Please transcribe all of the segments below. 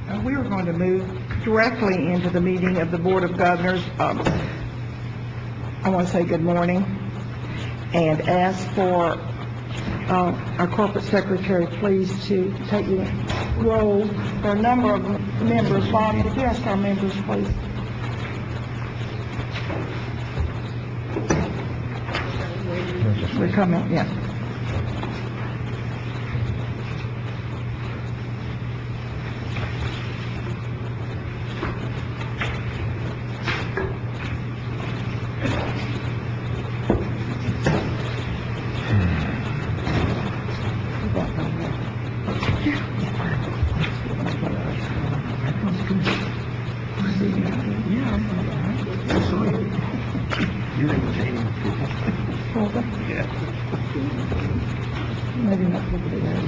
We are going to move directly into the meeting of the Board of Governors. I want to say good morning and ask for our corporate secretary, please, to take the roll. There are a number of members. Bonnie, if you ask our members, please. We're coming, yeah. Maybe not everybody there.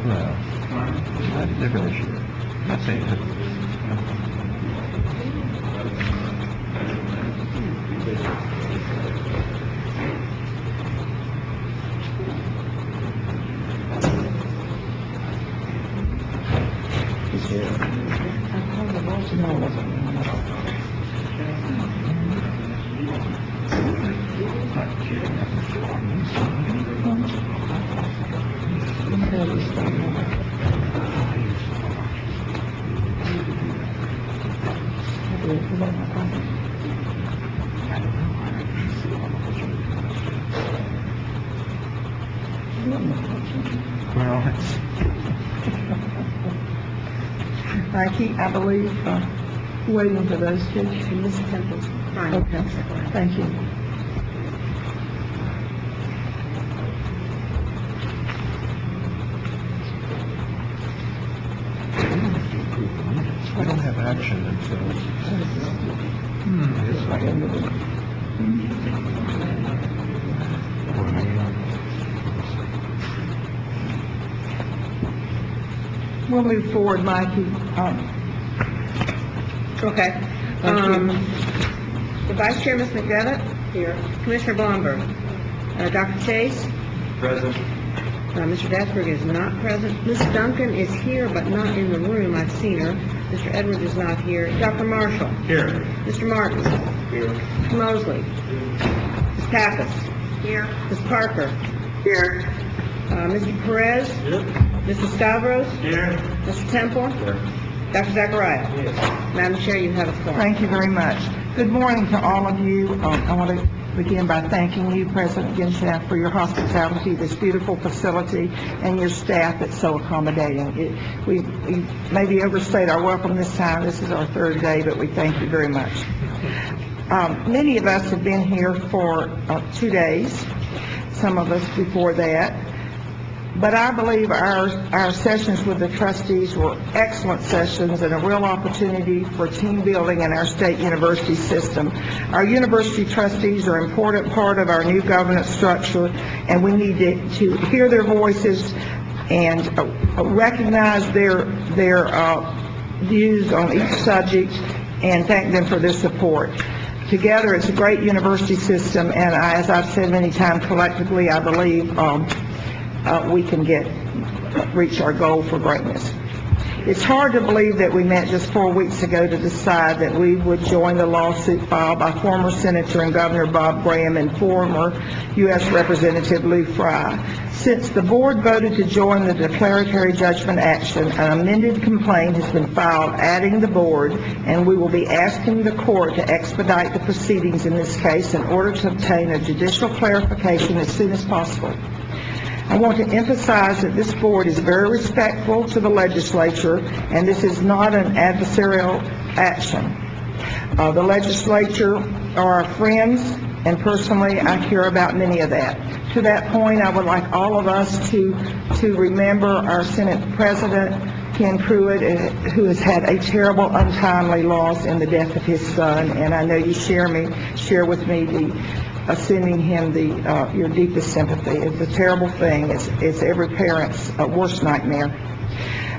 Well, they're really sure. I'm not saying that. I believe, waiting for those two. Ms. Temple's fine. Okay, thank you. We don't have action until... We'll move forward, Mikey. Okay. The Vice Chair, Ms. McDevitt? Here. Commissioner Blomberg? Dr. Chase? Present. Mr. Datsberg is not present. Ms. Duncan is here, but not in the room. I've seen her. Mr. Edwards is not here. Dr. Marshall? Here. Mr. Martin? Here. Mr. Mosley? Ms. Pappas? Here. Ms. Parker? Here. Mr. Perez? Here. Mr. Stavros? Here. Mr. Temple? Here. Dr. Zachariah? Yes. Madam Chair, you have a floor. Thank you very much. Good morning to all of you. I want to begin by thanking you, President Gibbons, for your hospitality, this beautiful facility, and your staff that's so accommodating. We maybe overstayed our welcome this time. This is our third day, but we thank you very much. Many of us have been here for 2 days, some of us before that. But I believe our sessions with the trustees were excellent sessions and a real opportunity for team building in our state university system. Our university trustees are an important part of our new governance structure, and we need to hear their voices and recognize their views on each subject and thank them for their support. Together, it's a great university system, and as I've said many times, collectively, I believe we can reach our goal for greatness. It's hard to believe that we met just 4 weeks ago to decide that we would join the lawsuit filed by former Senator and Governor Bob Graham and former U.S. Representative Lou Frye. Since the board voted to join the declaratory judgment action, an amended complaint has been filed adding the board, and we will be asking the court to expedite the proceedings in this case in order to obtain a judicial clarification as soon as possible. I want to emphasize that this board is very respectful to the legislature, and this is not an adversarial action. The legislature are our friends, and personally, I care about many of that. To that point, I would like all of us to remember our Senate President, Ken Pruitt, who has had a terrible, untimely loss in the death of his son, and I know you share with me sending him your deepest sympathy. It's a terrible thing. It's every parent's worst nightmare.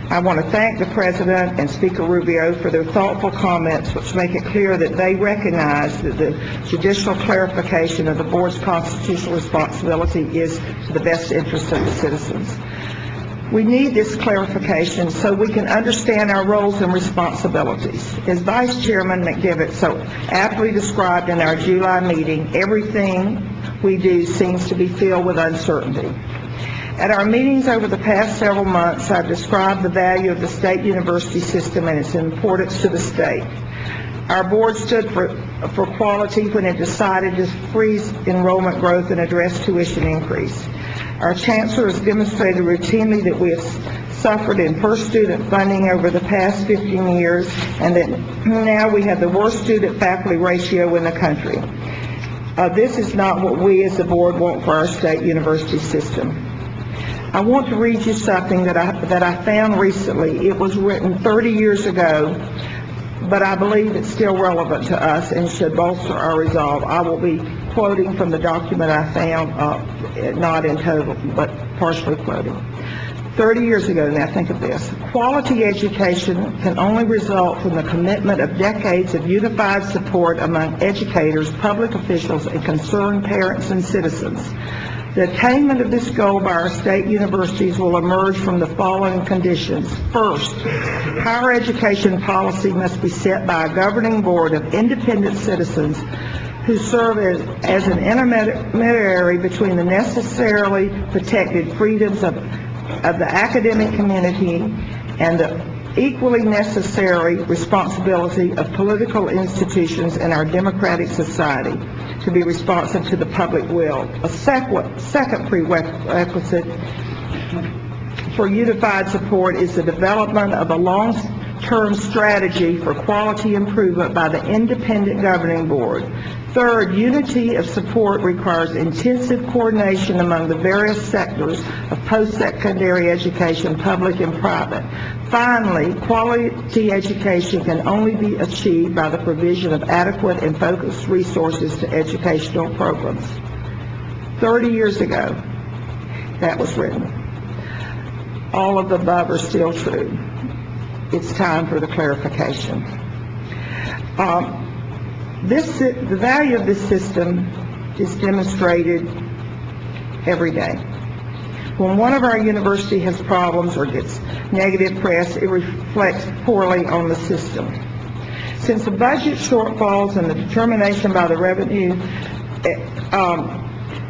I want to thank the President and Speaker Rubio for their thoughtful comments, which make it clear that they recognize that the judicial clarification of the board's constitutional responsibility is to the best interest of the citizens. We need this clarification so we can understand our roles and responsibilities. As Vice Chairman McDevitt so aptly described in our July meeting, everything we do seems to be filled with uncertainty. At our meetings over the past several months, I've described the value of the state university system and its importance to the state. Our board stood for quality when it decided to freeze enrollment growth and address tuition increase. Our chancellor has demonstrated routinely that we have suffered in per-student funding over the past 15 years, and that now we have the worst student-faculty ratio in the country. This is not what we as the board want for our state university system. I want to read you something that I found recently. It was written 30 years ago, but I believe it's still relevant to us and should bolster our resolve. I will be quoting from the document I found, not in total, but partially quoting. 30 years ago, now think of this. Quality education can only result from the commitment of decades of unified support among educators, public officials, and concerned parents and citizens. The attainment of this goal by our state universities will emerge from the following conditions. First, higher education policy must be set by a governing board of independent citizens who serve as an intermediary between the necessarily protected freedoms of the academic community and the equally necessary responsibility of political institutions in our democratic society to be responsive to the public will. A second prerequisite for unified support is the development of a long-term strategy for quality improvement by the independent governing board. Third, unity of support requires intensive coordination among the various sectors of post-secondary education, public and private. Finally, quality education can only be achieved by the provision of adequate and focused resources to educational programs. 30 years ago, that was written. All of the above are still true. It's time for the clarification. The value of this system is demonstrated every day. When one of our university has problems or gets negative press, it reflects poorly on the system. Since the budget shortfalls and the determination by the revenue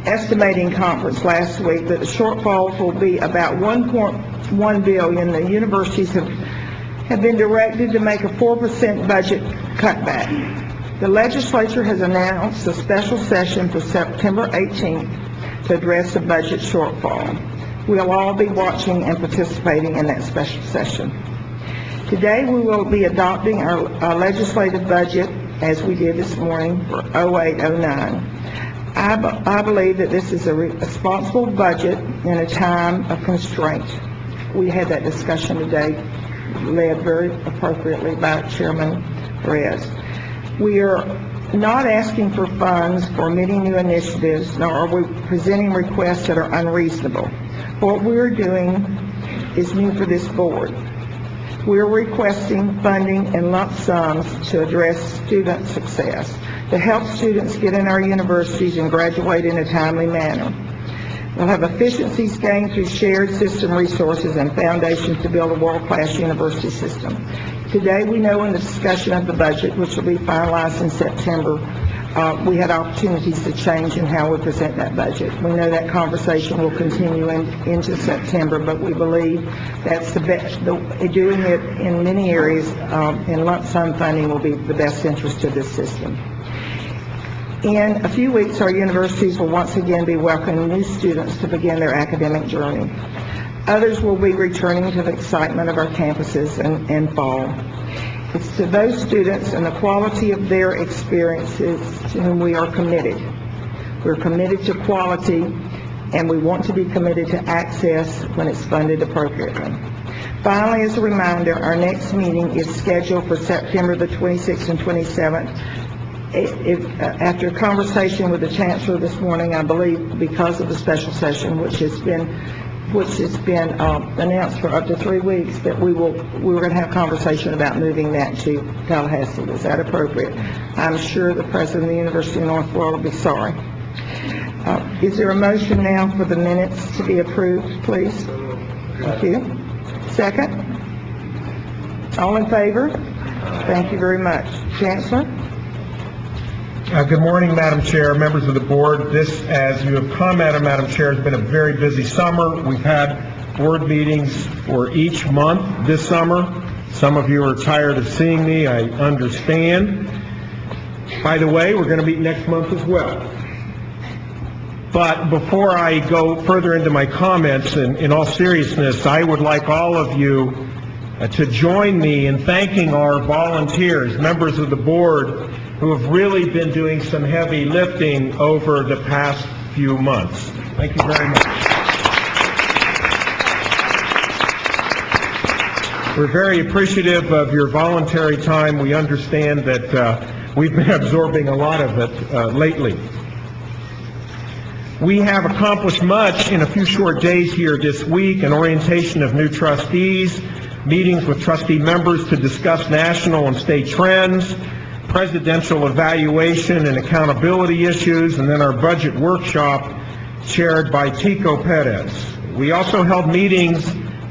estimating conference last week that the shortfalls will be about $1.1 billion, the universities have been directed to make a 4% budget cutback. The legislature has announced a special session for September 18th to address the budget shortfall. We'll all be watching and participating in that special session. Today we will be adopting our legislative budget as we did this morning for 08-09. I believe that this is a responsible budget in a time of constraint. We had that discussion today, led very appropriately by Chairman Perez. We are not asking for funds for many new initiatives, nor are we presenting requests that are unreasonable. What we're doing is new for this board. We're requesting funding in lump sums to address student success, to help students get in our universities and graduate in a timely manner. We'll have efficiencies gained through shared system resources and foundations to build a world-class university system. Today, we know in the discussion of the budget, which will be finalized in September, we had opportunities to change in how we present that budget. We know that conversation will continue into September, but we believe that's the best. Doing it in many areas in lump sum funding will be the best interest of this system. In a few weeks, our universities will once again be welcoming new students to begin their academic journey. Others will be returning to the excitement of our campuses in fall. It's to those students and the quality of their experiences to whom we are committed. We're committed to quality, and we want to be committed to access when it's funded appropriately. Finally, as a reminder, our next meeting is scheduled for September the 26th and 27th. After a conversation with the Chancellor this morning, I believe because of the special session, which has been announced for up to 3 weeks, that we were going to have a conversation about moving that to Tallahassee. Is that appropriate? I'm sure the President of the University of North Florida will be sorry. Is there a motion now for the minutes to be approved, please? Thank you. Second? All in favor? Thank you very much. Chancellor? Good morning, Madam Chair, members of the board. This, as you have commented, Madam Chair, has been a very busy summer. We've had board meetings for each month this summer. Some of you are tired of seeing me, I understand. By the way, we're going to meet next month as well. But before I go further into my comments, in all seriousness, I would like all of you to join me in thanking our volunteers, members of the board, who have really been doing some heavy lifting over the past few months. Thank you very much. We're very appreciative of your voluntary time. We understand that we've been absorbing a lot of it lately. We have accomplished much in a few short days here this week: an orientation of new trustees, meetings with trustee members to discuss national and state trends, presidential evaluation and accountability issues, and then our budget workshop chaired by Tico Perez. We also held meetings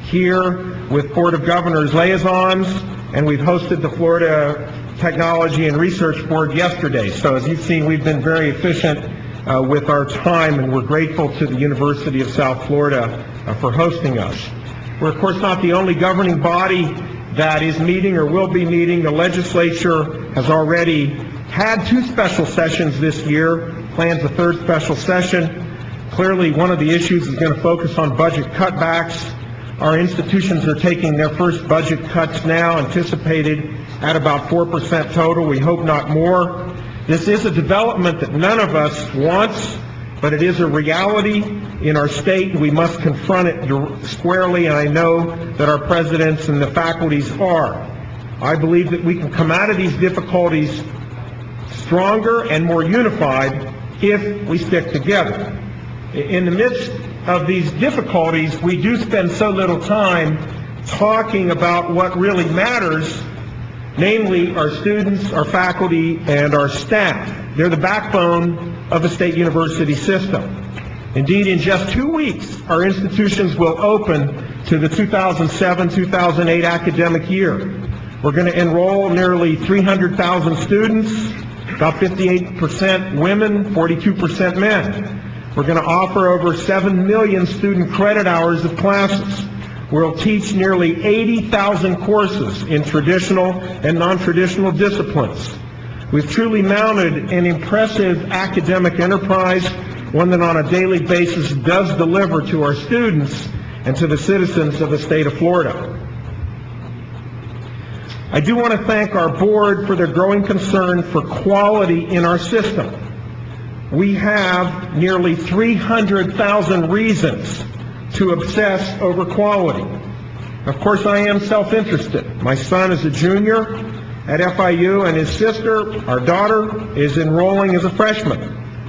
here with Board of Governors liaisons, and we've hosted the Florida Technology and Research Board yesterday. So as you've seen, we've been very efficient with our time, and we're grateful to the University of South Florida for hosting us. We're, of course, not the only governing body that is meeting or will be meeting. The legislature has already had 2 special sessions this year, plans a 3rd special session. Clearly, one of the issues is going to focus on budget cutbacks. Our institutions are taking their first budget cuts now, anticipated at about 4% total. We hope not more. This is a development that none of us wants, but it is a reality in our state, and we must confront it squarely, and I know that our presidents and the faculties are. I believe that we can come out of these difficulties stronger and more unified if we stick together. In the midst of these difficulties, we do spend so little time talking about what really matters, namely our students, our faculty, and our staff. They're the backbone of the state university system. Indeed, in just 2 weeks, our institutions will open to the 2007-2008 academic year. We're going to enroll nearly 300,000 students, about 58% women, 42% men. We're going to offer over 7 million student credit hours of classes. We'll teach nearly 80,000 courses in traditional and non-traditional disciplines. We've truly mounted an impressive academic enterprise, one that on a daily basis does deliver to our students and to the citizens of the state of Florida. I do want to thank our board for their growing concern for quality in our system. We have nearly 300,000 reasons to obsess over quality. Of course, I am self-interested. My son is a junior at FIU, and his sister, our daughter, is enrolling as a freshman.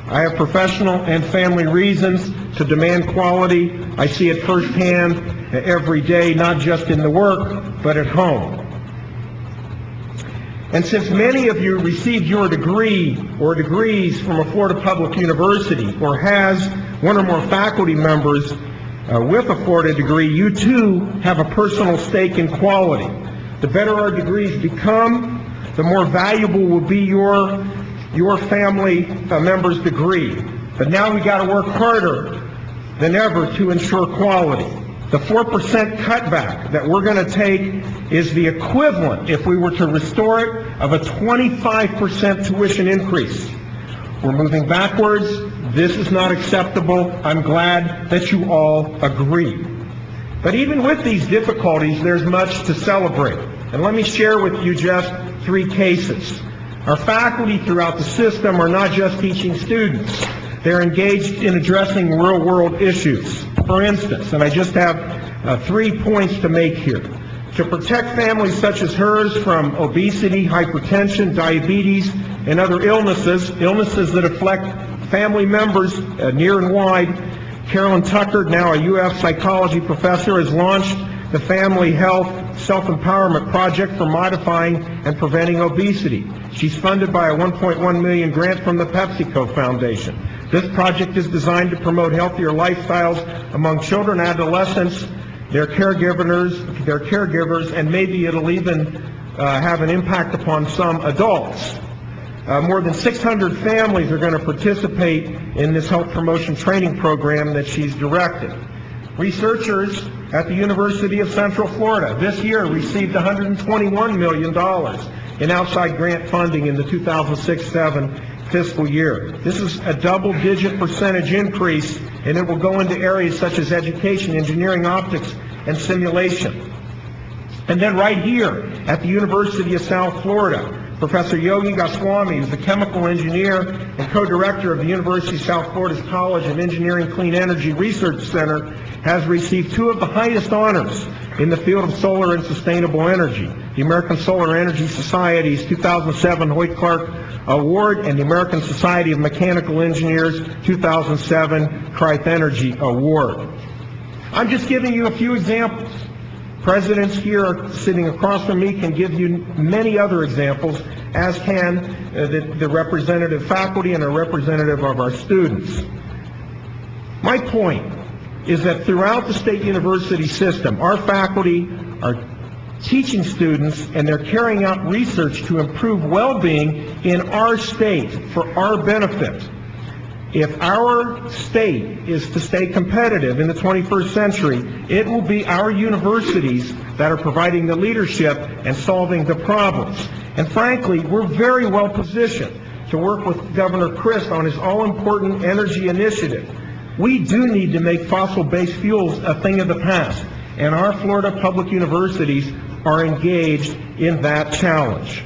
I have professional and family reasons to demand quality. I see it firsthand every day, not just in the work, but at home. And since many of you received your degree or degrees from a Florida public university, or has one or more faculty members with a Florida degree, you too have a personal stake in quality. The better our degrees become, the more valuable will be your family member's degree. But now we got to work harder than ever to ensure quality. The 4% cutback that we're going to take is the equivalent, if we were to restore it, of a 25% tuition increase. We're moving backwards. This is not acceptable. I'm glad that you all agree. But even with these difficulties, there's much to celebrate. And let me share with you just 3 cases. Our faculty throughout the system are not just teaching students. They're engaged in addressing real-world issues. For instance, and I just have 3 points to make here. To protect families such as hers from obesity, hypertension, diabetes, and other illnesses that affect family members near and wide, Carolyn Tucker, now a UF psychology professor, has launched the Family Health Self-Empowerment Project for modifying and preventing obesity. She's funded by a $1.1 million grant from the PepsiCo Foundation. This project is designed to promote healthier lifestyles among children and adolescents their caregivers, and maybe it'll even have an impact upon some adults. More than 600 families are going to participate in this health promotion training program that she's directed. Researchers at the University of Central Florida this year received $121 million in outside grant funding in the 2006-07 fiscal year. This is a double-digit percentage increase, and it will go into areas such as education, engineering, optics, and simulation. And then right here at the University of South Florida, Professor Yogi Goswami, who's the chemical engineer and co-director of the University of South Florida's College of Engineering Clean Energy Research Center, has received two of the highest honors in the field of solar and sustainable energy: the American Solar Energy Society's 2007 Hoyt Clark Award and the American Society of Mechanical Engineers 2007 Cripe Energy Award. I'm just giving you a few examples. Presidents here sitting across from me can give you many other examples, as can the representative faculty and a representative of our students. My point is that throughout the state university system, our faculty are teaching students and they're carrying out research to improve well-being in our state for our benefit. If our state is to stay competitive in the 21st century, it will be our universities that are providing the leadership and solving the problems. And frankly, we're very well positioned to work with Governor Christ on his all-important energy initiative. We do need to make fossil-based fuels a thing of the past, and our Florida public universities are engaged in that challenge.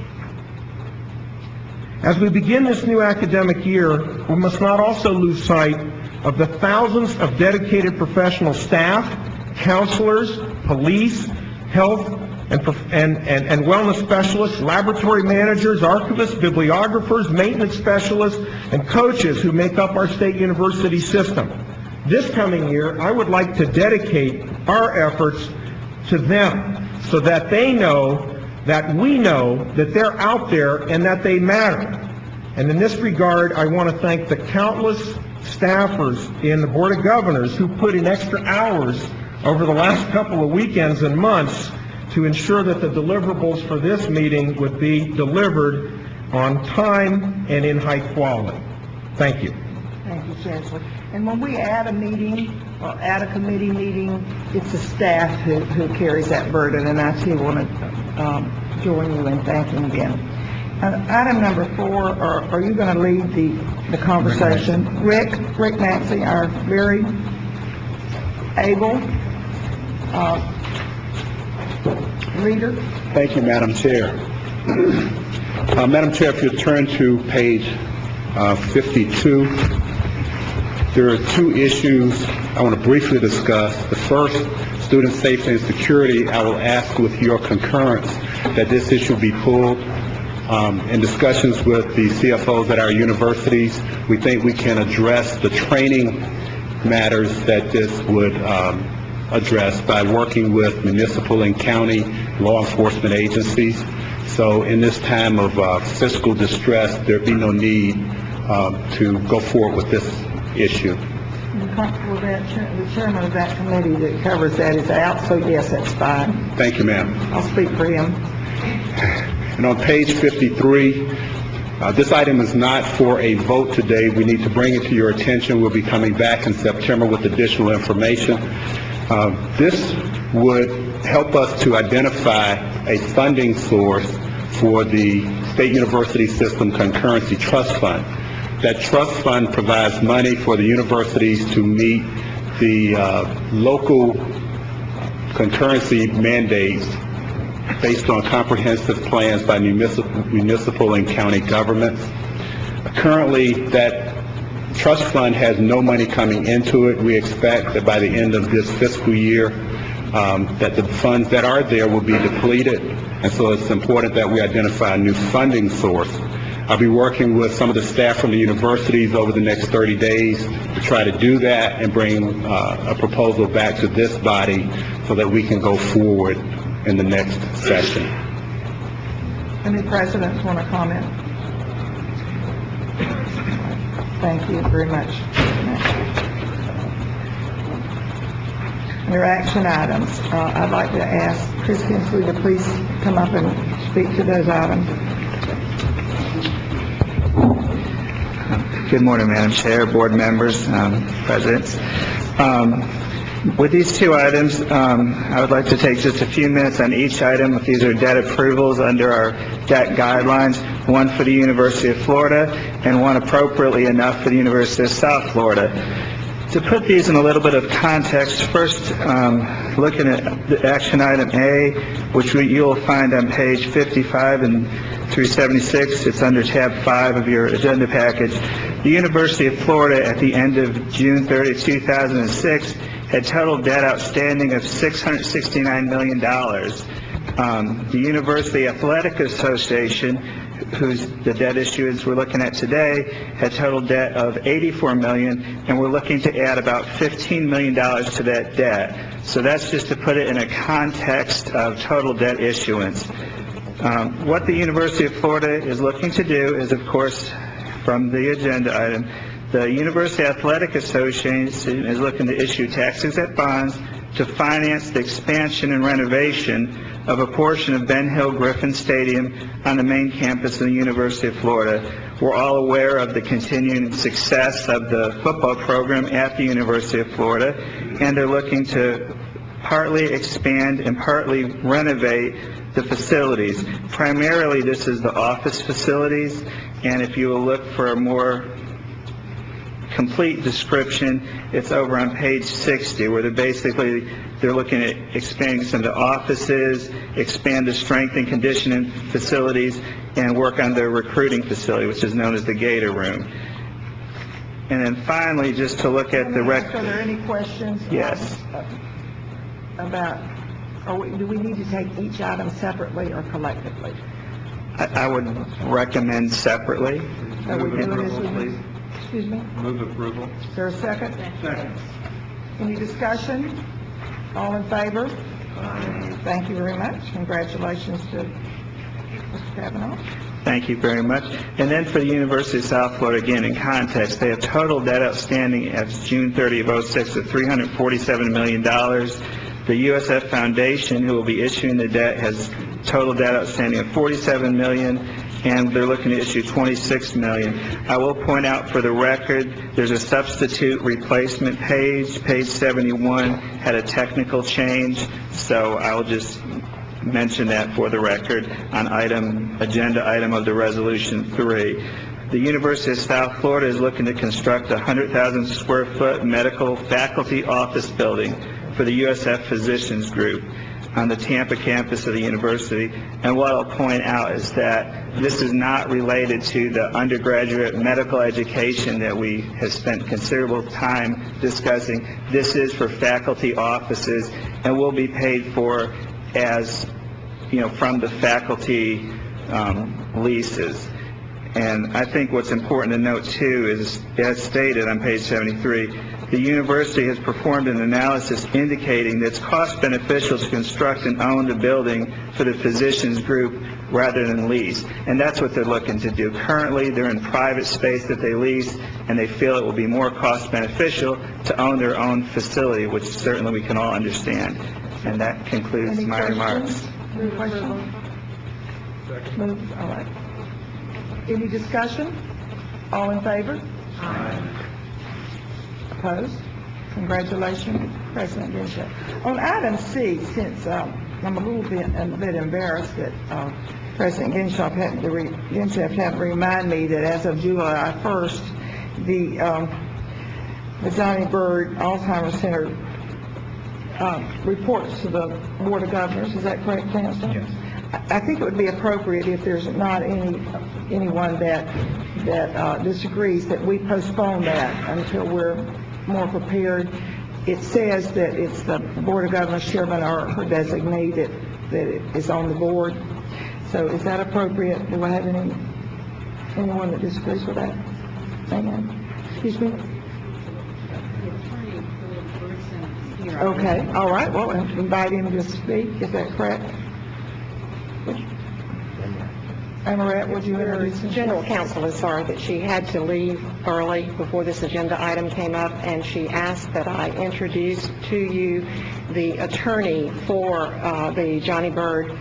As we begin this new academic year, we must not also lose sight of the thousands of dedicated professional staff, counselors, police, health and wellness specialists, laboratory managers, archivists, bibliographers, maintenance specialists, and coaches who make up our state university system. This coming year, I would like to dedicate our efforts to them so that they know that we know that they're out there and that they matter. And in this regard, I want to thank the countless staffers in the Board of Governors who put in extra hours over the last couple of weekends and months to ensure that the deliverables for this meeting would be delivered on time and in high quality. Thank you. Thank you, Chancellor. And when we add a meeting or add a committee meeting, it's the staff who carries that burden, and I too want to join you in thanking again. Item number 4, are you going to lead the conversation? Rick Nancy, our very able leader. Thank you, Madam Chair. Madam Chair, if you turn to page 52, there are two issues I want to briefly discuss. The first, student safety and security. I will ask with your concurrence that this issue be pulled. In discussions with the CFOs at our universities, we think we can address the training matters that this would address by working with municipal and county law enforcement agencies. So in this time of fiscal distress, there'd be no need to go forward with this issue. I'm comfortable with that. The chairman of that committee that covers that is out, so yes, that's fine. Thank you, ma'am. I'll speak for him. And on page 53, this item is not for a vote today. We need to bring it to your attention. We'll be coming back in September with additional information. This would help us to identify a funding source for the State University System Concurrency Trust Fund. That trust fund provides money for the universities to meet the local concurrency mandates based on comprehensive plans by municipal and county governments. Currently, that trust fund has no money coming into it. We expect that by the end of this fiscal year, that the funds that are there will be depleted, and so it's important that we identify a new funding source. I'll be working with some of the staff from the universities over the next 30 days to try to do that and bring a proposal back to this body so that we can go forward in the next session. Any presidents want to comment? Thank you very much. There are action items. I'd like to ask Chris Kinsley to please come up and speak to those items. Good morning, Madam Chair, board members, presidents. With these two items, I would like to take just a few minutes on each item. These are debt approvals under our debt guidelines, one for the University of Florida and one appropriately enough for the University of South Florida. To put these in a little bit of context, first looking at the action item A, which you'll find on page 55 and through 76, it's under tab 5 of your agenda package. The University of Florida at the end of June 30, 2006 had total debt outstanding of $669 million. The University Athletic Association, whose the debt issuance we're looking at today, had total debt of $84 million, and we're looking to add about $15 million to that debt. So that's just to put it in a context of total debt issuance. What the University of Florida is looking to do is, of course, from the agenda item, the University Athletic Association is looking to issue tax-exempt bonds to finance the expansion and renovation of a portion of Ben Hill Griffin Stadium on the main campus of the University of Florida. We're all aware of the continuing success of the football program at the University of Florida, and they're looking to partly expand and partly renovate the facilities. Primarily, this is the office facilities, and if you will look for a more complete description, it's over on page 60, where they're looking at expanding some of the offices, expand the strength and conditioning facilities, and work on their recruiting facility, which is known as the Gator Room. And then finally, just to look at the Are there any questions? Yes. About, do we need to take each item separately or collectively? I would recommend separately. Are we doing this with, excuse me? Move approval. Is there a second? Second. Any discussion? All in favor? Thank you very much. Congratulations to Mr. Kavanaugh. Thank you very much. And then for the University of South Florida, again, in context, they have total debt outstanding as June 30 of 06 of $347 million. The USF Foundation, who will be issuing the debt, has total debt outstanding of $47 million, and they're looking to issue $26 million. I will point out for the record, there's a substitute replacement page. Page 71 had a technical change, so I'll just mention that for the record on agenda item of the resolution 3. The University of South Florida is looking to construct a 100,000 square foot medical faculty office building for the USF Physicians Group on the Tampa campus of the university. And what I'll point out is that this is not related to the undergraduate medical education that we have spent considerable time discussing. This is for faculty offices and will be paid for as, from the faculty leases. And I think what's important to note, too, is, as stated on page 73, the university has performed an analysis indicating that it's cost beneficial to construct and own the building for the physicians group rather than lease. And that's what they're looking to do. Currently, they're in private space that they lease, and they feel it will be more cost beneficial to own their own facility, which certainly we can all understand. And that concludes my remarks. Any questions? Move. All right. Any discussion? All in favor? Aye. Opposed? Congratulations, President Ginsburg. On item C, since I'm a bit embarrassed that President Ginsburg had to remind me that as of July 1st, the Johnny Bird Alzheimer's Center reports to the Board of Governors. Is that correct, Chancellor? Yes. I think it would be appropriate, if there's not anyone that disagrees, that we postpone that until we're more prepared. It says that it's the Board of Governors chairman or her designee that is on the board. So is that appropriate? Do I have anyone that disagrees with that? Amen. Excuse me? Okay, all right. Well, invite him to speak. Is that correct? Amoret, would you introduce him? General Counsel is sorry that she had to leave early before this agenda item came up, and she asked that I introduce to you the attorney for the Johnny Bird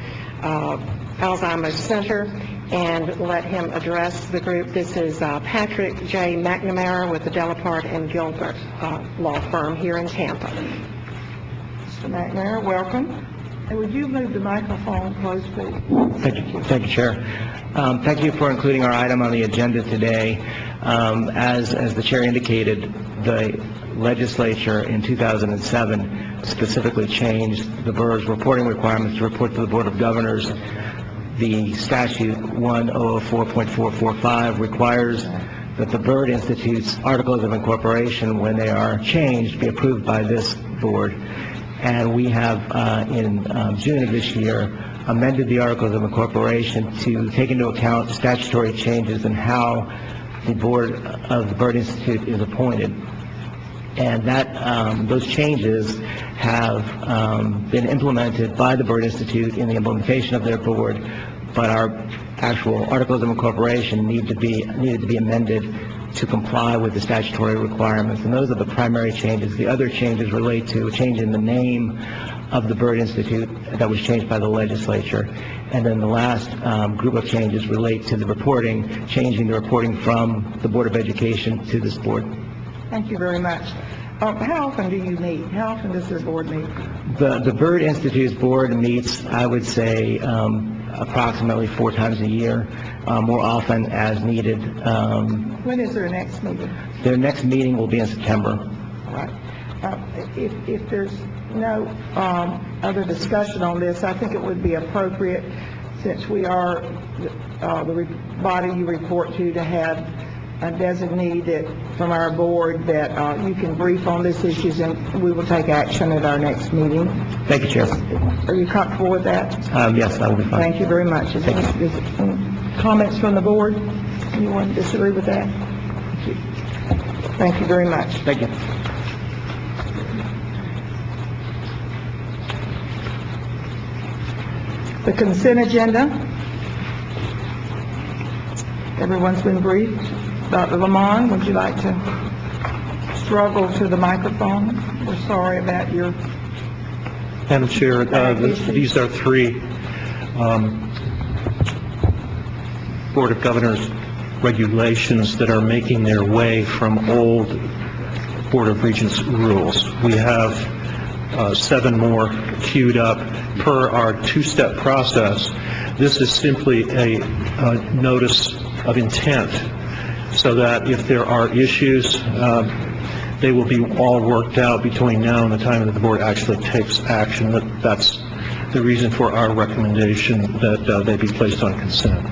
Alzheimer's Center and let him address the group. This is Patrick J. McNamara with the Delapart and Gilbert law firm here in Tampa. Mr. McNair, welcome. And would you move the microphone close, please? Thank you, Chair. Thank you for including our item on the agenda today. As the Chair indicated, the legislature in 2007 specifically changed the Bird's reporting requirements to report to the Board of Governors. The statute 1004.445 requires that the Bird Institute's articles of incorporation, when they are changed, be approved by this board. And we have, in June of this year, amended the articles of incorporation to take into account statutory changes in how the board of the Bird Institute is appointed. And that those changes have been implemented by the Bird Institute in the implementation of their board, but our actual articles of incorporation needed to be amended to comply with the statutory requirements, and those are the primary changes. The other changes relate to a change in the name of the Bird Institute that was changed by the legislature, and then the last group of changes relate to the reporting, changing the reporting from the Board of Education to this board. Thank you very much. How often do you meet? How often does your board meet? The Bird Institute's board meets, I would say, approximately 4 times a year, more often as needed. When is their next meeting? Their next meeting will be in September. All right. If there's no other discussion on this, I think it would be appropriate, since we are the body you report to have a designee that from our board that you can brief on these issues, and we will take action at our next meeting. Thank you, Chair. Are you comfortable with that? Yes, that will be fine. Thank you very much. Is there any comments from the board? Anyone disagree with that? Thank you. Thank you very much. Thank you. The consent agenda. Everyone's been briefed. Dr. Lamont, would you like to struggle to the microphone? We're sorry about your... Madam Chair, these are 3 Board of Governors regulations that are making their way from old Board of Regents rules. We have 7 more queued up per our 2-step process. This is simply a notice of intent, so that if there are issues, they will be all worked out between now and the time that the board actually takes action. That's the reason for our recommendation that they be placed on consent.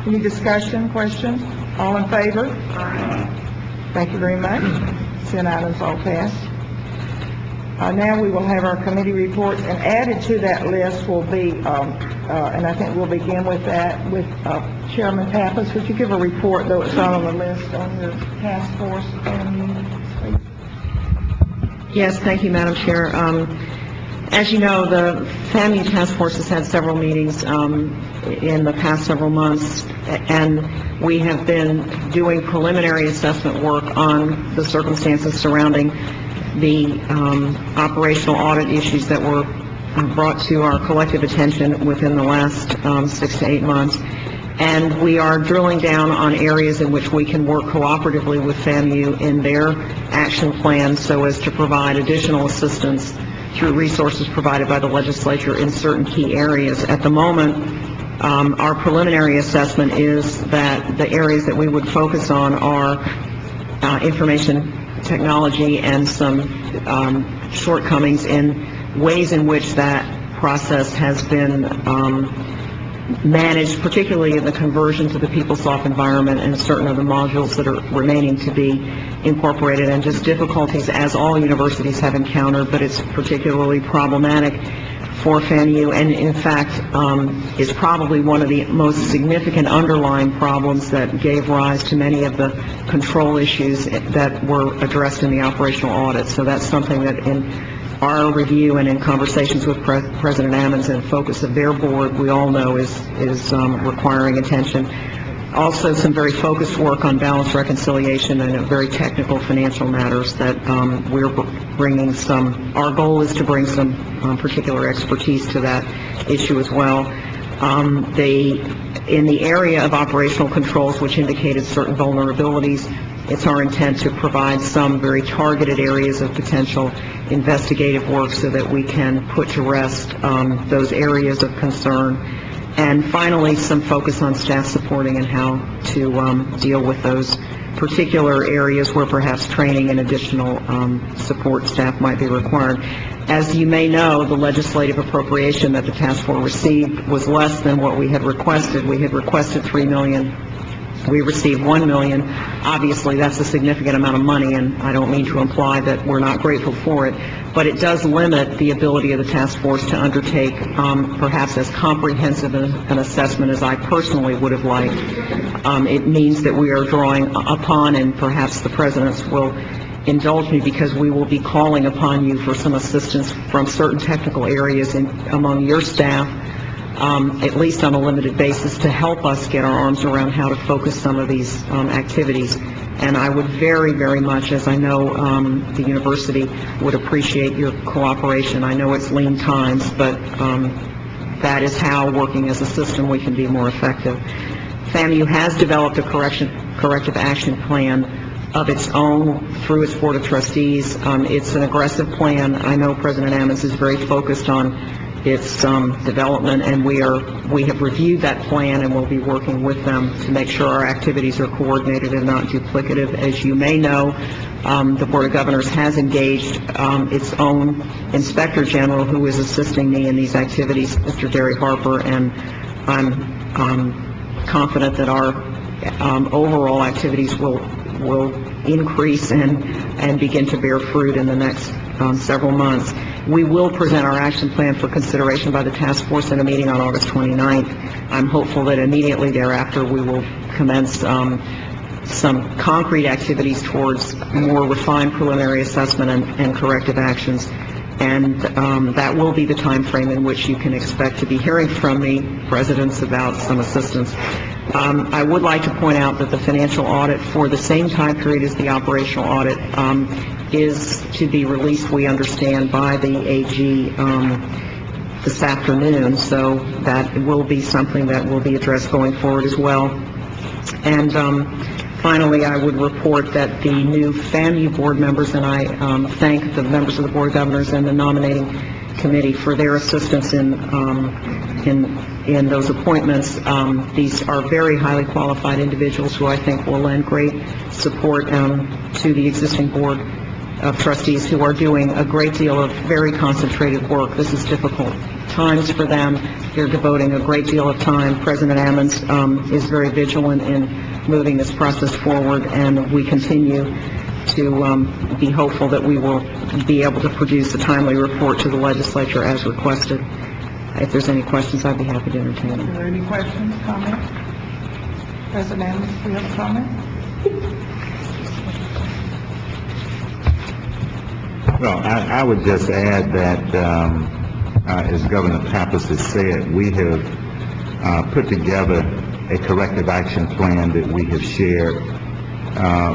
Any discussion, questions? All in favor? Thank you very much. Consent items all passed. Now we will have our committee reports, and added to that list will be, and I think we'll begin with that, with Chairman Pappas. Would you give a report, though it's not on the list, on your task force? Yes, thank you, Madam Chair. As you know, the FAMU Task Force has had several meetings in the past several months, and we have been doing preliminary assessment work on the circumstances surrounding the operational audit issues that were brought to our collective attention within the last 6 to 8 months. And we are drilling down on areas in which we can work cooperatively with FAMU in their action plans so as to provide additional assistance through resources provided by the legislature in certain key areas. At the moment, our preliminary assessment is that the areas that we would focus on are information technology and some shortcomings in ways in which that process has been managed, particularly in the conversion to the PeopleSoft environment and certain of the modules that are remaining to be incorporated, and just difficulties as all universities have encountered, but it's particularly problematic for FAMU, and in fact is probably one of the most significant underlying problems that gave rise to many of the control issues that were addressed in the operational audit. So that's something that in our review and in conversations with President Ammons and focus of their board, we all know is requiring attention. Also, some very focused work on balanced reconciliation and very technical financial matters that we're bringing some, our goal is to bring some particular expertise to that issue as well. In the area of operational controls, which indicated certain vulnerabilities, it's our intent to provide some very targeted areas of potential investigative work so that we can put to rest those areas of concern. And finally, some focus on staff supporting and how to deal with those particular areas where perhaps training and additional support staff might be required. As you may know, the legislative appropriation that the task force received was less than what we had requested. We had requested $3 million. We received $1 million. Obviously, that's a significant amount of money, and I don't mean to imply that we're not grateful for it, but it does limit the ability of the task force to undertake perhaps as comprehensive an assessment as I personally would have liked. It means that we are drawing upon, and perhaps the presidents will indulge me because we will be calling upon you for some assistance from certain technical areas among your staff, at least on a limited basis, to help us get our arms around how to focus some of these activities. And I would very, very much, as I know the university would appreciate your cooperation. I know it's lean times, but that is how, working as a system, we can be more effective. FAMU has developed a corrective action plan of its own through its Board of Trustees. It's an aggressive plan. I know President Ammons is very focused on its development, and we have reviewed that plan and will be working with them to make sure our activities are coordinated and not duplicative. As you may know, the Board of Governors has engaged its own Inspector General, who is assisting me in these activities, Mr. Derry Harper, and I'm confident that our overall activities will increase and begin to bear fruit in the next several months. We will present our action plan for consideration by the task force in a meeting on August 29th. I'm hopeful that immediately thereafter we will commence some concrete activities towards more refined preliminary assessment and corrective actions. And that will be the time frame in which you can expect to be hearing from me, presidents, about some assistance. I would like to point out that the financial audit for the same time period as the operational audit is to be released, we understand, by the AG this afternoon, so that will be something that will be addressed going forward as well. And finally, I would report that the new FAMU board members, and I thank the members of the Board of Governors and the nominating committee for their assistance in those appointments. These are very highly qualified individuals who I think will lend great support to the existing Board of Trustees, who are doing a great deal of very concentrated work. This is difficult times for them. They're devoting a great deal of time. President Ammons is very vigilant in moving this process forward, and we continue to be hopeful that we will be able to produce a timely report to the legislature as requested. If there's any questions, I'd be happy to entertain them. Are there any questions, comments? President Ammons, do you have a comment? Well, I would just add that, as Governor Pappas has said, we have put together a corrective action plan that we have shared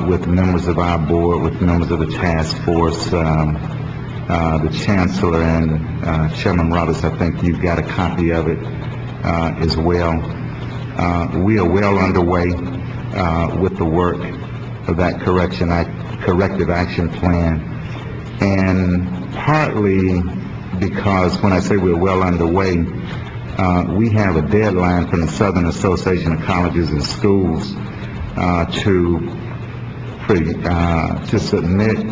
with members of our board, with members of the task force, the Chancellor, and Chairman Roberts. I think you've got a copy of it as well. We are well underway with the work of that corrective action plan. And partly because when I say we're well underway, we have a deadline from the Southern Association of Colleges and Schools to submit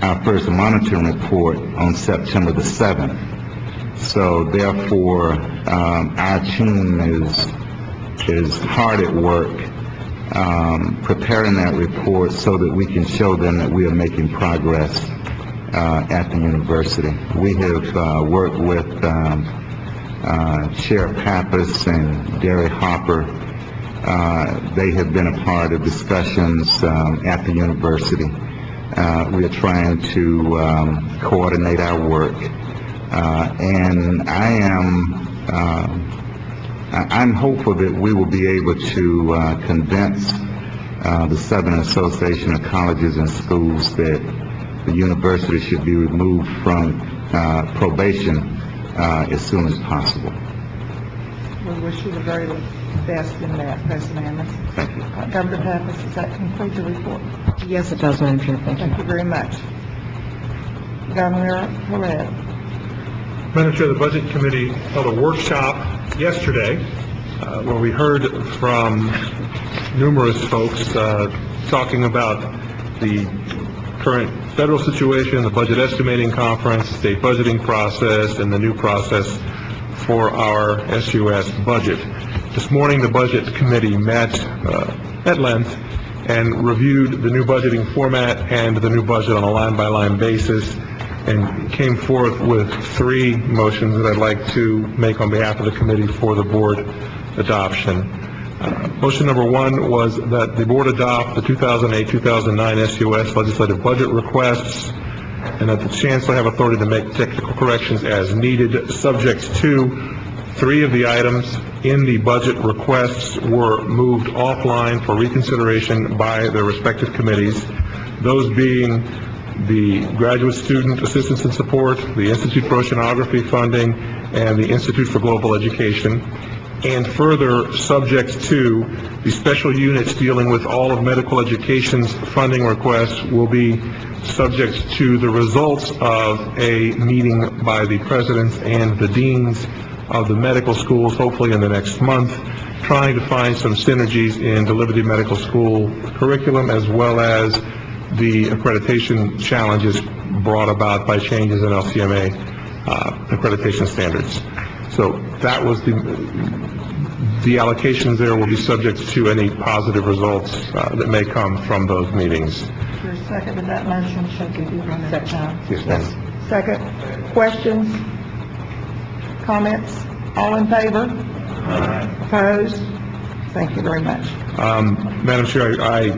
our first monitoring report on September the 7th. So therefore, our team is hard at work preparing that report so that we can show them that we are making progress at the university. We have worked with Chair Pappas and Derry Harper. They have been a part of discussions at the university We are trying to coordinate our work. And I'm hopeful that we will be able to convince the Southern Association of Colleges and Schools that the university should be removed from probation as soon as possible. We wish you the very best in that, President Amos. Thank you. Governor Pappas, does that conclude the report? Yes, it does, Madam Chair. Thank you. Thank you very much. Governor Perez. Madam Chair, the Budget Committee held a workshop yesterday where we heard from numerous folks talking about the current federal situation, the budget estimating conference, state budgeting process, and the new process for our SUS budget. This morning, the Budget Committee met at length and reviewed the new budgeting format and the new budget on a line-by-line basis, and came forth with 3 motions that I'd like to make on behalf of the committee for the board adoption. Motion number 1 was that the board adopt the 2008-2009 SUS legislative budget requests, and that the chancellor have authority to make technical corrections as needed, subject to 3 of the items in the budget requests were moved offline for reconsideration by their respective committees, those being the Graduate Student Assistance and Support, the Institute for Oceanography funding, and the Institute for Global Education. And further, subject to the special units dealing with all of medical education's funding requests will be subject to the results of a meeting by the presidents and the deans of the medical schools, hopefully in the next month, trying to find some synergies in the Liberty Medical School curriculum, as well as the accreditation challenges brought about by changes in LCMA accreditation standards. So that was the allocations there will be subject to any positive results that may come from those meetings. Your second to that motion should give you 1 minute time. Yes, ma'am. Second. Questions? Comments? All in favor? Opposed? Thank you very much. Madam Chair, I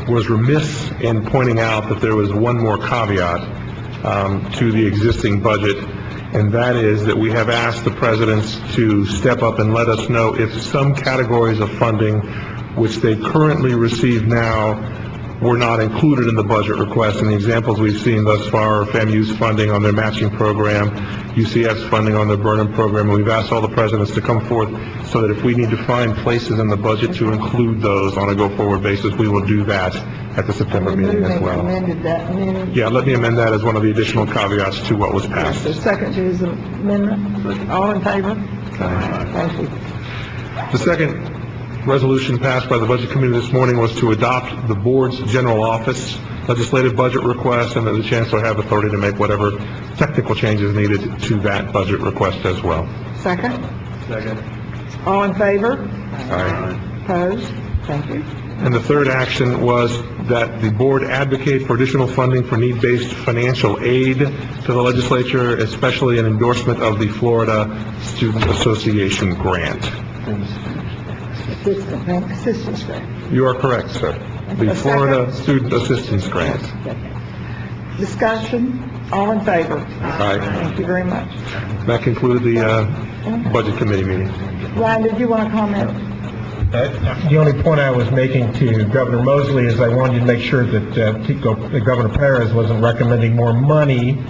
was remiss in pointing out that there was one more caveat to the existing budget, and that is that we have asked the presidents to step up and let us know if some categories of funding which they currently receive now were not included in the budget request. And the examples we've seen thus far are FAMU's funding on their matching program, UCF's funding on their Burnham program, and we've asked all the presidents to come forth so that if we need to find places in the budget to include those on a go-forward basis, we will do that at the September meeting as well. Yeah, let me amend that as one of the additional caveats to what was passed. The second to his amendment. All in favor? Thank you. The second resolution passed by the Budget Committee this morning was to adopt the board's general office legislative budget request, and that the chancellor have authority to make whatever technical changes needed to that budget request as well. Second? Second. All in favor? Aye. Opposed? Thank you. And the third action was that the board advocate for additional funding for need-based financial aid to the legislature, especially an endorsement of the Florida Student Association grant. Assistance grant. You are correct, sir. The Florida Student Assistance Grant. Discussion? All in favor? Aye. Thank you very much. That concluded the Budget Committee meeting. Ryan, did you want to comment? The only point I was making to Governor Mosley is I wanted to make sure that Governor Perez wasn't recommending more money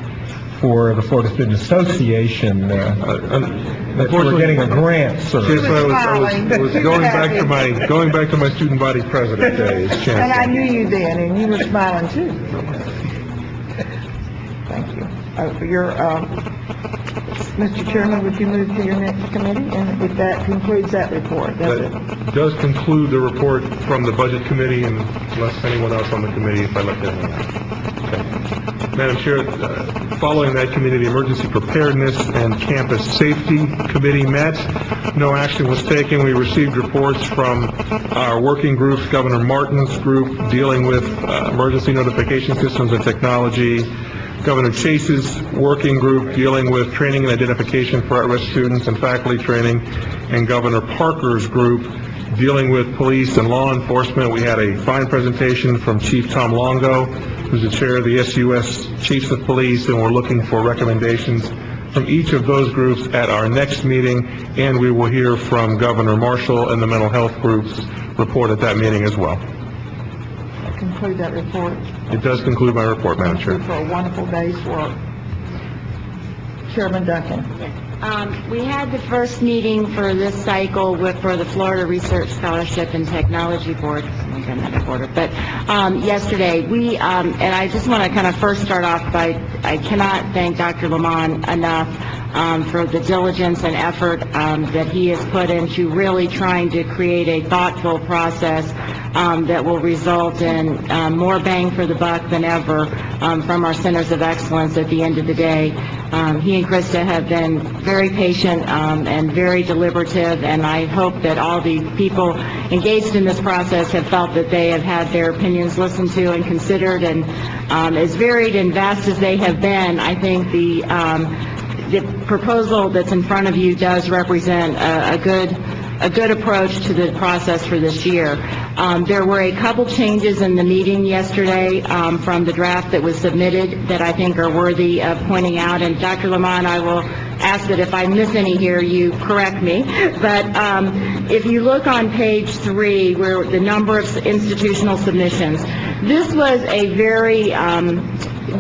for the Florida Student Association. That we're getting a grant, sir. Yes, I was going back to my student body president days, Chancellor. And I knew you then, and you were smiling too. Thank you. Mr. Chairman, would you move to your next committee? And if that concludes that report, does it? That does conclude the report from the Budget Committee, unless anyone else on the committee, if I left anyone out. Okay. Madam Chair, following that committee, the Emergency Preparedness and Campus Safety Committee met. No action was taken. We received reports from our working groups, Governor Martin's group dealing with emergency notification systems and technology, Governor Chase's working group dealing with training and identification for at-risk students and faculty training, and Governor Parker's group dealing with police and law enforcement, we had a fine presentation from Chief Tom Longo, who's the chair of the SUS Chiefs of Police, and we're looking for recommendations from each of those groups at our next meeting, and we will hear from Governor Marshall and the mental health groups report at that meeting as well. Conclude that report. It does conclude my report, Madam Chair. For a wonderful day's work. Chairman Duncan. We had the first meeting for this cycle for the Florida Research Scholarship and Technology Board. I'm out of order, but yesterday and I just want to kind of first start off by I cannot thank Dr. Lamont enough for the diligence and effort that he has put into really trying to create a thoughtful process that will result in more bang for the buck than ever from our centers of excellence at the end of the day. He and Krista have been very patient and very deliberative, and I hope that all the people engaged in this process have felt that they have had their opinions listened to and considered, and as varied and vast as they have been, I think the proposal that's in front of you does represent a good approach to the process for this year. There were a couple changes in the meeting yesterday from the draft that was submitted that I think are worthy of pointing out. And Dr. Lamont, I will ask that if I miss any here, you correct me. But if you look on page 3, where the number of institutional submissions, this was a very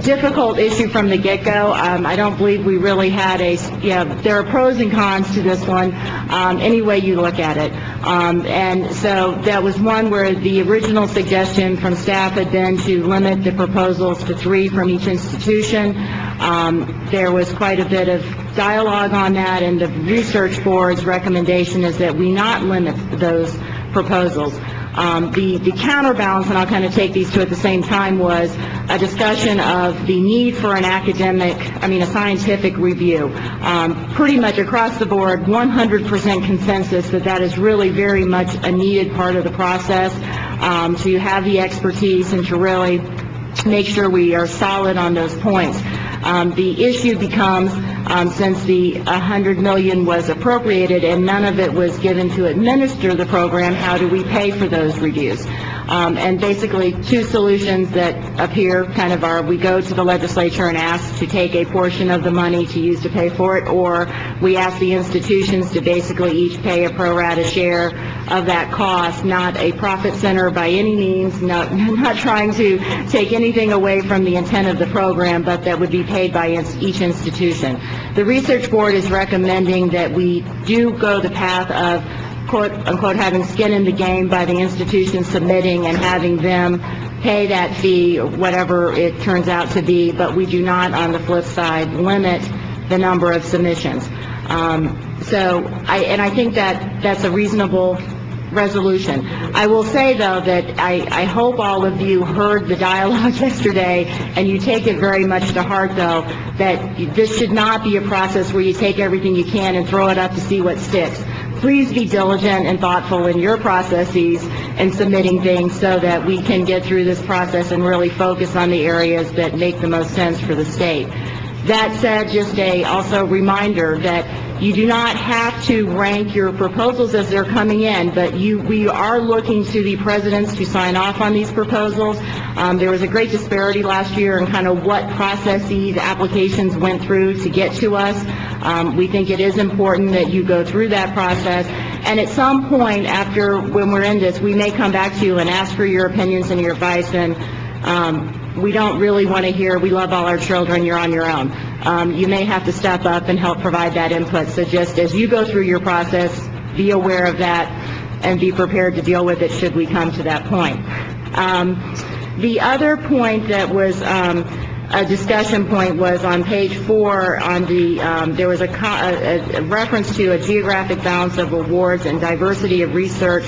difficult issue from the get-go. I don't believe we really had there are pros and cons to this one, any way you look at it. And so that was one where the original suggestion from staff had been to limit the proposals to 3 from each institution. There was quite a bit of dialogue on that, and the research board's recommendation is that we not limit those proposals. The counterbalance, and I'll kind of take these two at the same time, was a discussion of the need for an a scientific review. Pretty much across the board, 100% consensus that is really very much a needed part of the process, to have the expertise and to really make sure we are solid on those points. The issue becomes, since the $100 million was appropriated and none of it was given to administer the program, how do we pay for those reviews? And basically, 2 solutions that appear kind of are: we go to the legislature and ask to take a portion of the money to use to pay for it, or we ask the institutions to basically each pay a pro rata share of that cost, not a profit center by any means, not trying to take anything away from the intent of the program, but that would be paid by each institution. The research board is recommending that we do go the path of quote-unquote having skin in the game by the institution submitting and having them pay that fee, whatever it turns out to be, but we do not, on the flip side, limit the number of submissions. I think that's a reasonable resolution. I will say, though, that I hope all of you heard the dialogue yesterday, and you take it very much to heart, though, that this should not be a process where you take everything you can and throw it up to see what sticks. Please be diligent and thoughtful in your processes and submitting things so that we can get through this process and really focus on the areas that make the most sense for the state. That said, just also reminder that you do not have to rank your proposals as they're coming in, but we are looking to the presidents to sign off on these proposals. There was a great disparity last year in kind of what processes applications went through to get to us. We think it is important that you go through that process, and at some point after, when we're in this, we may come back to you and ask for your opinions and your advice, and we don't really want to hear, we love all our children, you're on your own. You may have to step up and help provide that input. So just as you go through your process, be aware of that and be prepared to deal with it should we come to that point. The other point that was a discussion point was on page 4 on the, there was a reference to a geographic balance of awards and diversity of research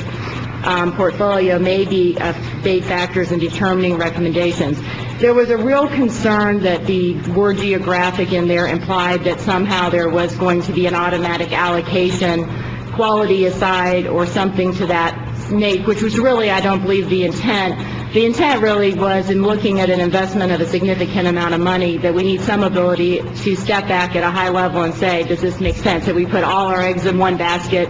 portfolio may be big factors in determining recommendations. There was a real concern that the word geographic in there implied that somehow there was going to be an automatic allocation, quality aside, or something to that make, which was really, I don't believe, the intent. The intent really was, in looking at an investment of a significant amount of money, that we need some ability to step back at a high level and say, does this make sense? That we put all our eggs in one basket,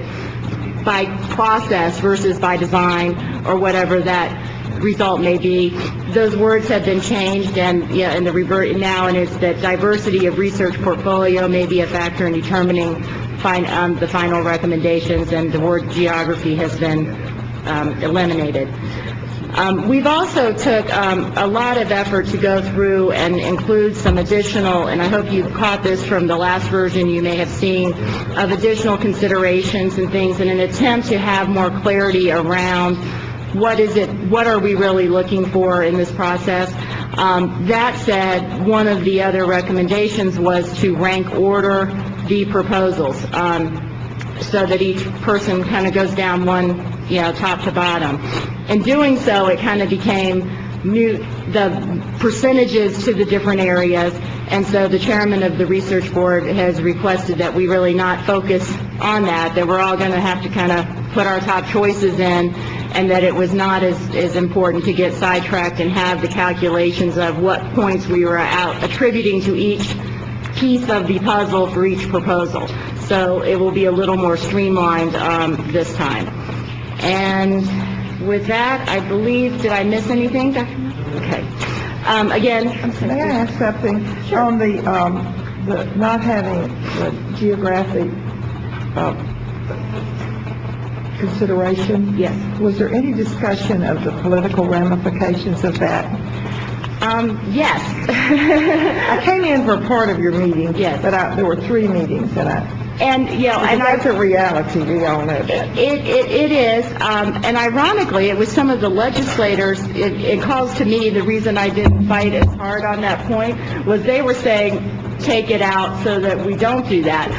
by process versus by design, or whatever that result may be. Those words have been changed, and the revert now, and it's that diversity of research portfolio may be a factor in determining the final recommendations, and the word geography has been eliminated. We've also took a lot of effort to go through and include some additional, and I hope you caught this from the last version you may have seen, of additional considerations and things in an attempt to have more clarity around what are we really looking for in this process. That said, one of the other recommendations was to rank order the proposals, so that each person kind of goes down one, top to bottom. In doing so, it kind of became the percentages to the different areas, and so the chairman of the research board has requested that we really not focus on that we're all going to have to kind of put our top choices in, and that it was not as important to get sidetracked and have the calculations of what points we were out attributing to each piece of the puzzle for each proposal. So it will be a little more streamlined this time. And with that, I believe, did I miss anything, Dr. Okay. Again, I'm sorry. May I ask something? Sure. On the not having the geographic consideration? Yes. Was there any discussion of the political ramifications of that? Yes. I came in for part of your meeting. Yes. But there were 3 meetings And that's a reality, we all know that. It is, and ironically, it was some of the legislators, it calls to me, the reason I didn't fight as hard on that point was they were saying, take it out so that we don't do that.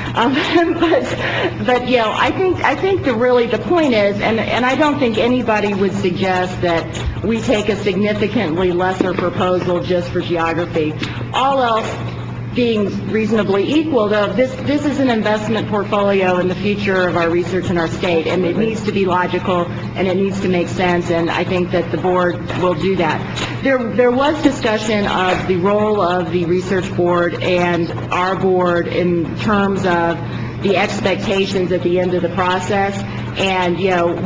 But I think the point is, and I don't think anybody would suggest that we take a significantly lesser proposal just for geography. All else being reasonably equal, though, this is an investment portfolio in the future of our research in our state, and it needs to be logical, and it needs to make sense, and I think that the board will do that. There was discussion of the role of the research board and our board in terms of the expectations at the end of the process, and,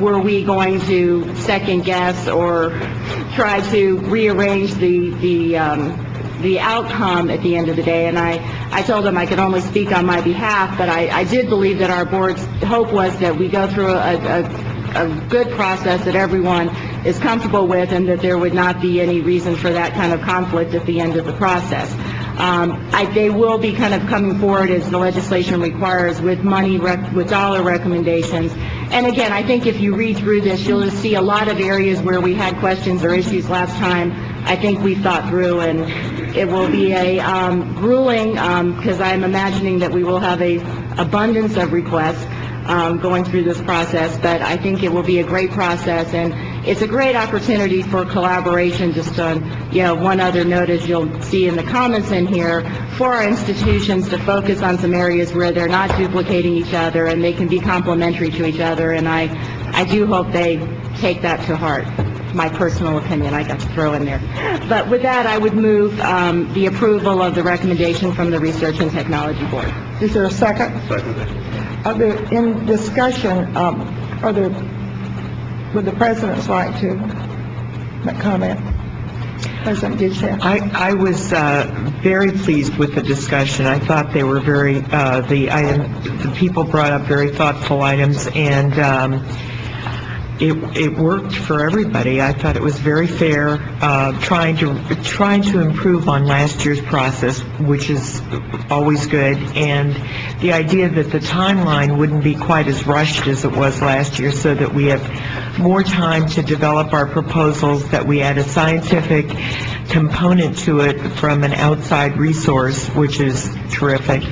were we going to second guess or try to rearrange the outcome at the end of the day. And I told them I could only speak on my behalf, but I did believe that our board's hope was that we go through a good process that everyone is comfortable with, and that there would not be any reason for that kind of conflict at the end of the process. They will be kind of coming forward as the legislation requires with with dollar recommendations. And again, I think if you read through this, you'll just see a lot of areas where we had questions or issues last time. I think we've thought through, and it will be a grueling, because I'm imagining that we will have a abundance of requests going through this process, but I think it will be a great process, and it's a great opportunity for collaboration. Just on, one other note, as you'll see in the comments in here, for our institutions to focus on some areas where they're not duplicating each other and they can be complementary to each other, and I do hope they take that to heart. My personal opinion I got to throw in there. But with that, I would move the approval of the recommendation from the Research and Technology Board. Is there a second? Second. In discussion, would the presidents like to comment? President Gibbons? I was very pleased with the discussion. I thought they were the people brought up very thoughtful items, and it worked for everybody. I thought it was very fair, trying to improve on last year's process, which is always good, and the idea that the timeline wouldn't be quite as rushed as it was last year, so that we have more time to develop our proposals, that we add a scientific component to it from an outside resource, which is terrific,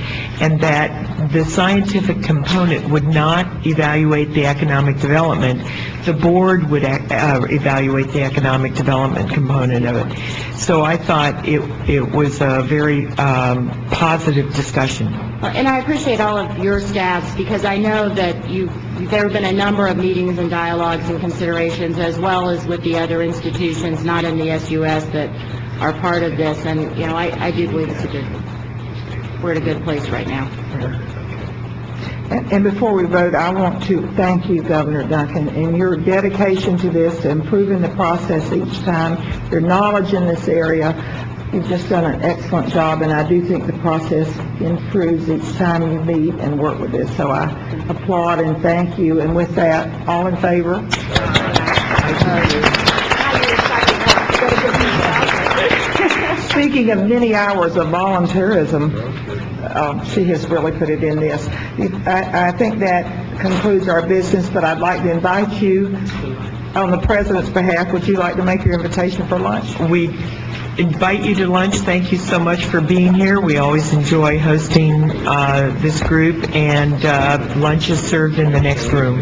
and that the scientific component would not evaluate the economic development. The board would evaluate the economic development component of it. So I thought it was a very positive discussion. And I appreciate all of your staffs, because I know that there have been a number of meetings and dialogues and considerations, as well as with the other institutions not in the SUS that are part of this, and I do believe we're at a good place right now. And before we vote, I want to thank you, Governor Duncan, and your dedication to this, to improving the process each time, your knowledge in this area. You've just done an excellent job, and I do think the process improves each time you meet and work with this. So I applaud and thank you. And with that, all in favor? Speaking of many hours of volunteerism, she has really put it in this. I think that concludes our business, but I'd like to invite you, on the President's behalf, would you like to make your invitation for lunch? We invite you to lunch. Thank you so much for being here. We always enjoy hosting this group, and lunch is served in the next room.